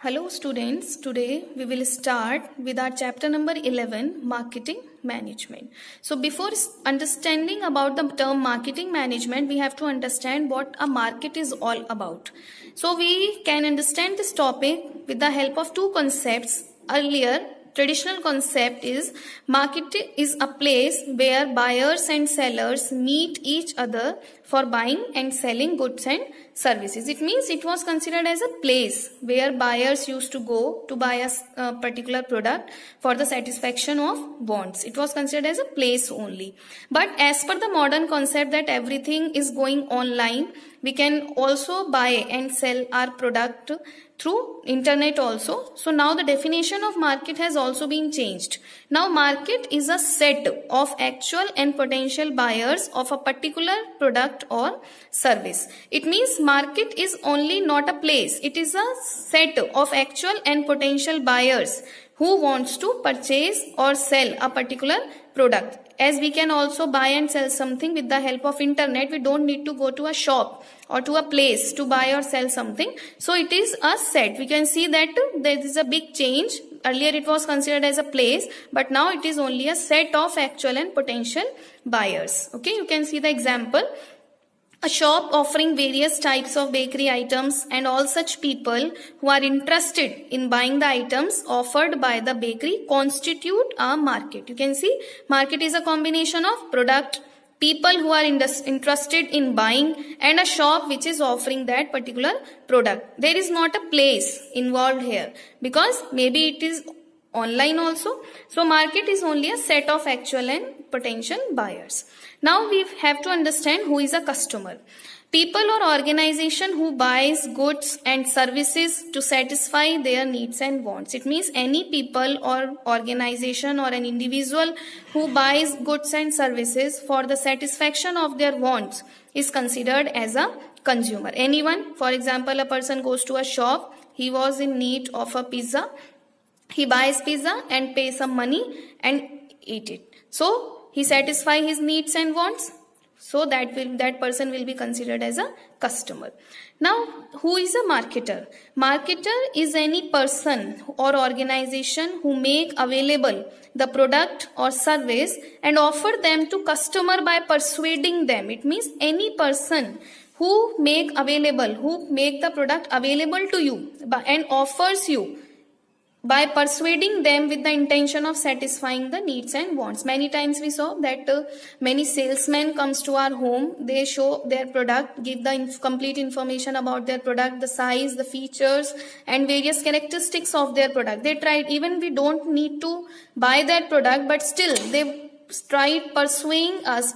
Hello students, today we will start with our chapter number 11, Marketing Management. So before understanding about the term marketing management, we have to understand what a market is all about. So we can understand this topic with the help of two concepts. Earlier, traditional concept is market is a place where buyers and sellers meet each other for buying and selling goods and services. It means it was considered as a place where buyers used to go to buy a particular product for the satisfaction of wants. It was considered as a place only. But as per the modern concept that everything is going online, we can also buy and sell our product through internet also. So now the definition of market has also been changed. Now market is a set of actual and potential buyers of a particular product or service. It means market is only not a place. It is a set of actual and potential buyers who wants to purchase or sell a particular product. As we can also buy and sell something with the help of internet, we don't need to go to a shop or to a place to buy or sell something. So it is a set. We can see that there is a big change. Earlier it was considered as a place, but now it is only a set of actual and potential buyers. Okay, you can see the example. A shop offering various types of bakery items and all such people who are interested in buying the items offered by the bakery constitute a market. You can see market is a combination of product, people who are interested in buying, and a shop which is offering that particular product. There is not a place involved here because maybe it is online also. So market is only a set of actual and potential buyers. Now we have to understand who is a customer. People or organization who buys goods and services to satisfy their needs and wants. It means any people or organization or an individual who buys goods and services for the satisfaction of their wants is considered as a consumer. Anyone, for example, a person goes to a shop, he was in need of a pizza. He buys pizza and pays some money and eat it. So he satisfies his needs and wants. So that person will be considered as a customer. Now, who is a marketer? Marketer is any person or organization who make available the product or service and offer them to customer by persuading them. It means any person who make the product available to you and offers you by persuading them with the intention of satisfying the needs and wants. Many times we saw that many salesmen comes to our home, they show their product, give the complete information about their product, the size, the features and various characteristics of their product. They tried, even we don't need to buy that product, but still they tried persuading us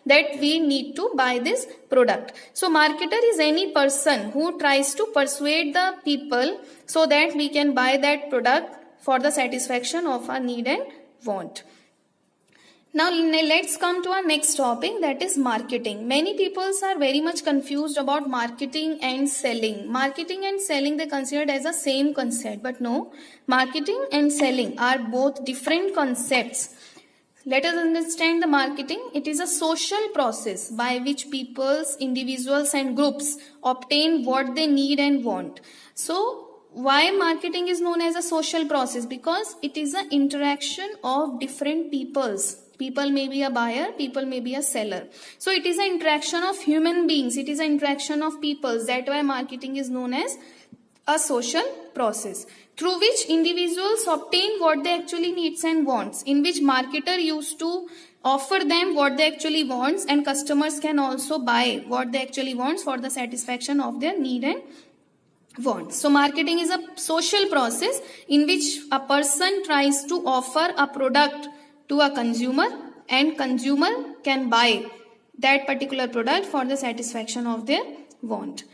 that we need to buy this product. So marketer is any person who tries to persuade the people so that we can buy that product for the satisfaction of our need and want. Now let's come to our next topic, that is marketing. Many people are very much confused about marketing and selling. Marketing and selling they considered as the same concept, but no, marketing and selling are both different concepts. Let us understand the marketing. It is a social process by which peoples, individuals and groups obtain what they need and want. So why marketing is known as a social process? Because it is an interaction of different peoples. People may be a buyer, people may be a seller. So it is an interaction of human beings. It is an interaction of peoples. That's why marketing is known as a social process through which individuals obtain what they actually needs and wants, in which marketer used to offer them what they actually wants, and customers can also buy what they actually wants for the satisfaction of their need and wants. So marketing is a social process in which a person tries to offer a product to a consumer and consumer can buy that particular product for the satisfaction of their want.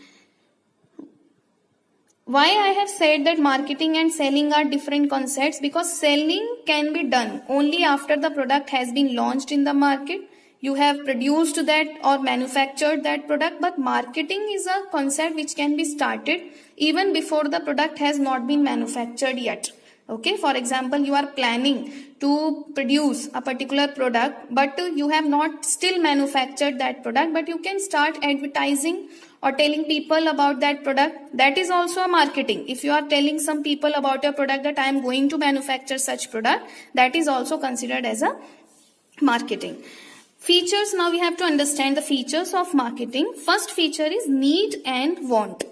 Why I have said that marketing and selling are different concepts? Because selling can be done only after the product has been launched in the market. You have produced that or manufactured that product, but marketing is a concept which can be started even before the product has not been manufactured yet. Okay, for example, you are planning to produce a particular product, but you have not still manufactured that product, but you can start advertising or telling people about that product, that is also a marketing. If you are telling some people about your product that I am going to manufacture such product, that is also considered as a marketing. Features, now we have to understand the features of marketing. First feature is need and want.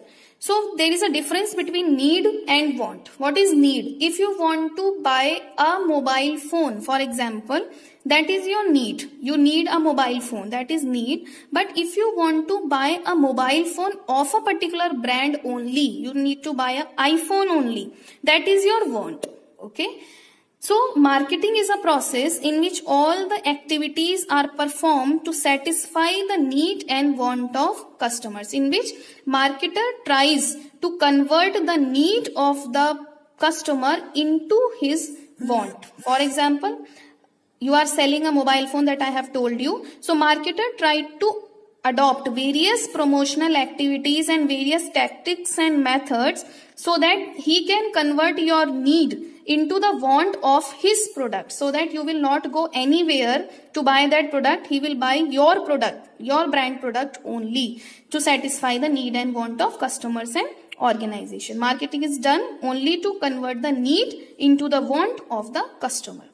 So there is a difference between need and want. What is need? If you want to buy a mobile phone, for example, that is your need. You need a mobile phone, that is need. But if you want to buy a mobile phone of a particular brand only, you need to buy an iPhone only, that is your want. Okay. So marketing is a process in which all the activities are performed to satisfy the need and want of customers, in which marketer tries to convert the need of the customer into his want. For example, you are selling a mobile phone that I have told you. So marketer tried to adopt various promotional activities and various tactics and methods so that he can convert your need into the want of his product, so that you will not go anywhere to buy that product. He will buy your product, your brand product only, to satisfy the need and want of customers and organization. Marketing is done only to convert the need into the want of the customer.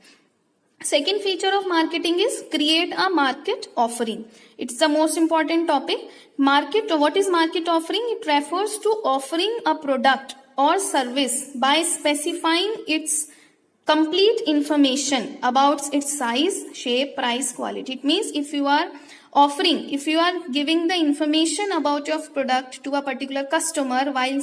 Second feature of marketing is create a market offering. It's the most important topic. What is market offering? It refers to offering a product or service by specifying its complete information about its size, shape, price, quality. It means if you are giving the information about your product to a particular customer while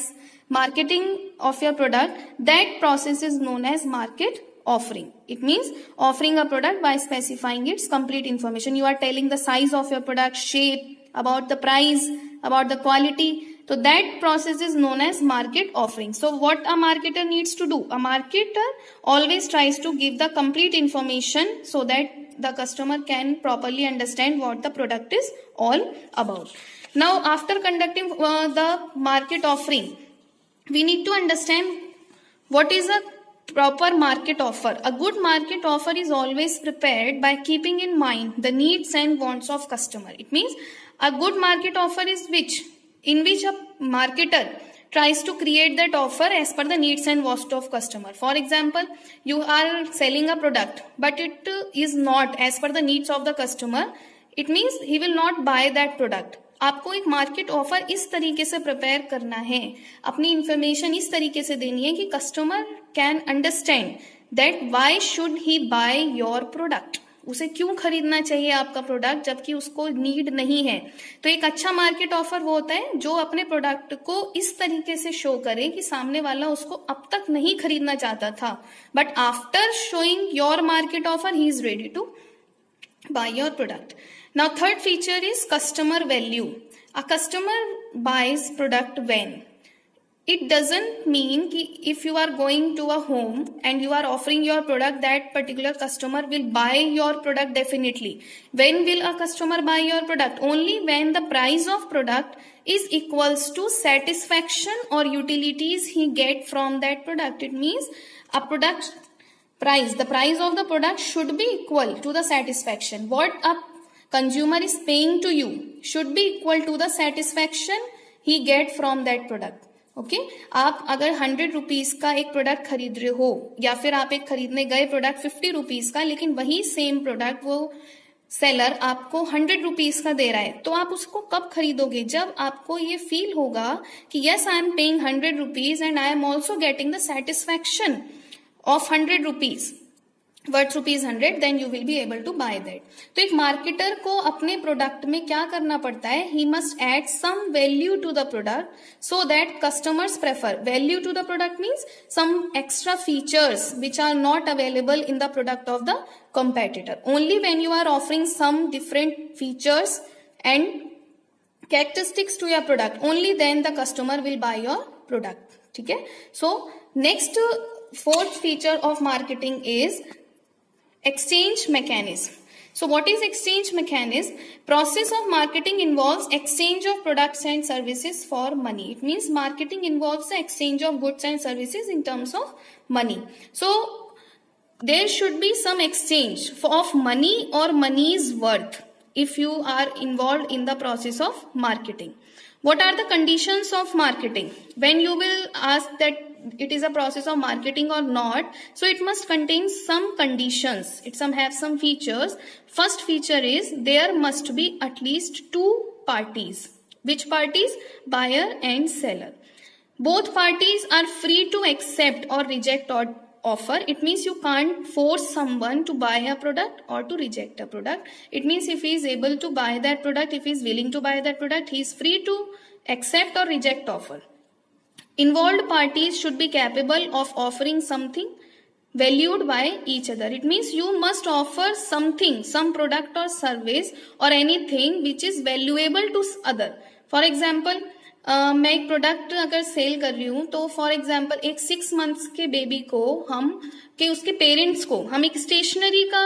marketing of your product, that process is known as market offering. It means offering a product by specifying its complete information. You are telling the size of your product, shape, about the price, about the quality. So that process is known as market offering. So what a marketer needs to do? A marketer always tries to give the complete information so that the customer can properly understand what the product is all about. Now, after conducting the market offering, we need to understand what is a proper market offer. A good market offer is always prepared by keeping in mind the needs and wants of customer. It means a good market offer is in which a marketer tries to create that offer as per the needs and wants of customer. For example, you are selling a product, but it is not as per the needs of the customer. It means he will not buy that product. आपको एक market offer इस तरीके से prepare करना है, अपनी information इस तरीके से देनी है कि customer can understand that why should he by your product. उसे क्यों खरीदना चाहिए आपका प्रोडक्ट जबकि उसको नीड नहीं है. तो एक अच्छा मार्केट ऑफर वो होता है जो अपने प्रोडक्ट को इस तरीके से शो करे कि सामने वाला उसको अब तक नहीं खरीदना चाहता था, but after showing your market offer he is ready to buy your product. Now third feature is customer value. A customer buys product when? It doesn't mean कि if you are going to a home and you are offering your product, that particular customer will buy your product definitely. When will a customer buy your product? Only when the price of product is equals to satisfaction or utilities he get from that product. It means a product price, the price of the product should be equal to the satisfaction. What a consumer is paying to you should be equal to the satisfaction he get from that product. Okay आप अगर 100 rupees का एक product खरीद रहे हो या फिर आप एक खरीदने गए प्रोडक्ट 50 रुपीज का, लेकिन वही सेम प्रोडक्ट वो सेलर आपको 100 रुपीज का दे रहा है, तो आप उसको कब खरीदोगे? जब आपको ये फील होगा कि yes I am paying 100 rupees and I am also getting the satisfaction of 100 rupees worth rupees 100, then you will be able to buy that. तो एक मार्केटर को अपने प्रोडक्ट में क्या करना पड़ता है? He must add some value to the product so that customers prefer. Value to the product means some extra features which are not available in the product of the competitor. Only when you are offering some different features and characteristics to your product, only then the customer will buy your product. ठीक है? So next fourth feature of marketing is exchange mechanism. So what is exchange mechanism? Process of marketing involves exchange of products and services for money. It means marketing involves the exchange of goods and services in terms of money. So there should be some exchange of money or money's worth if you are involved in the process of marketing. What are the conditions of marketing? When you will ask that it is a process of marketing or not, so it must contain some conditions. It have some features. First feature is there must be at least two parties. Which parties? Buyer and seller. Both parties are free to accept or reject or offer. It means you can't force someone to buy a product or to reject a product. It means if he is able to buy that product, if he is willing to buy that product, he is free to accept or reject offer. Involved parties should be capable of offering something valued by each other. It means you must offer something, some product or service or anything which is valuable to other. For example, मैं एक product अगर cell कर रही हूँ तो for example एक 6 months के baby को हम के उसके पेरेंट्स को हम एक स्टेशनरी का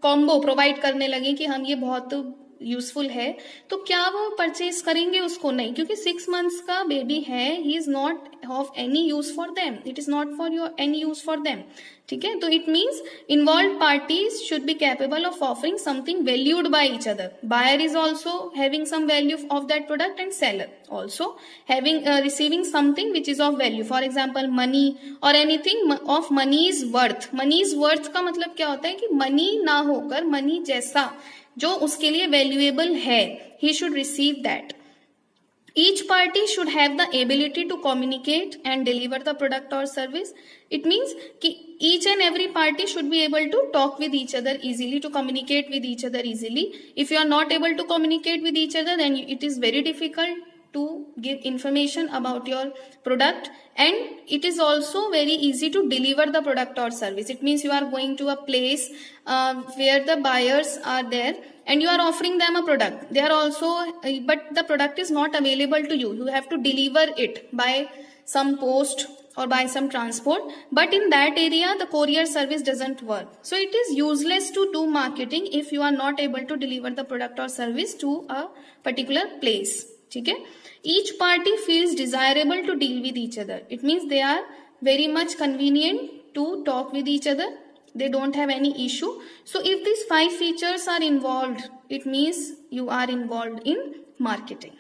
कॉम्बो प्रोवाइड करने लगे कि हम ये बहुत यूजफुल है, तो क्या वो परचेज करेंगे उसको? नहीं, क्योंकि 6 मंथ्स का बेबी है, he is not of any use for them, it is not for your any use for them. ठीक है, तो it means involve parties should be capable of offering something valued by each other. Buyer is also having some value of that product and seller also having receiving something which is of value. For example money or anything of money is worth. Money is worth का मतलब क्या होता है कि money ना होकर money जैसा जो उसके लिए वैल्यूएबल है, he should receive that. Each party should have the ability to communicate and deliver the product or service. It means कि each and every party should be able to talk with each other easily, to communicate with each other easily. If you are not able to communicate with each other, then it is very difficult to give information about your product, and it is also very easy to deliver the product or service. It means you are going to a place where the buyers are there and you are offering them a product. They are also, but the product is not available to you. You have to deliver it by some post or by some transport, but in that area the courier service doesn't work. So it is useless to do marketing if you are not able to deliver the product or service to a particular place. ठीक है, each party feels desirable to deal with each other. It means they are very much convenient to talk with each other. They don't have any issue. So if these 5 features are involved, it means you are involved in marketing.